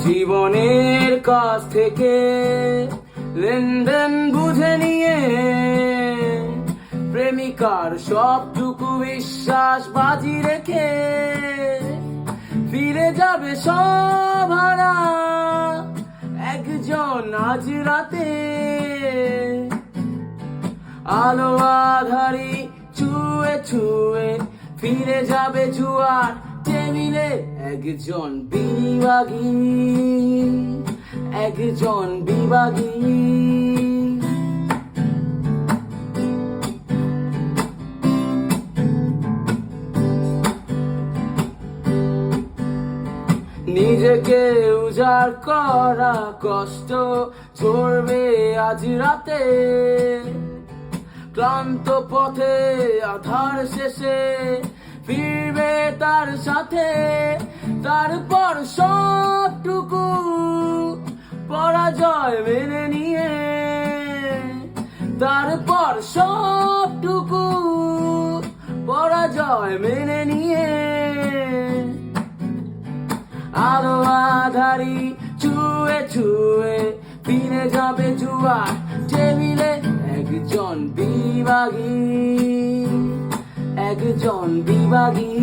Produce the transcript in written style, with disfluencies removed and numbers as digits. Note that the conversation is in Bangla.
জীবনের কাছ থেকে লেনদেন বুঝে নিয়ে প্রেমিকার সবটুকু বিশ্বাস বাজি রেখে ফিরে যাবে সব হারা একজন আজ রাতে। আলো আধারি ছুঁয়ে ছুঁয়ে ফিরে যাবে জুয়ার টেবিলে একজন বিভাগী, একজন বিভাগী। নিজেকে উজাড় করা কষ্ট ঝরবে আজ রাতে। ক্লান্ত পথে আধার শেষে ফিরবে তার সাথে। তারপর সবটুকু পরাজয় মেনে নিয়ে, তারপর সবটুকু পরাজয় মেনে নিয়ে আলো আধারি ছুঁয়ে ছুঁয়ে ফিরে যাবে জুয়ার টেবিলে একজন বিভাগী, একজন বিভাগী।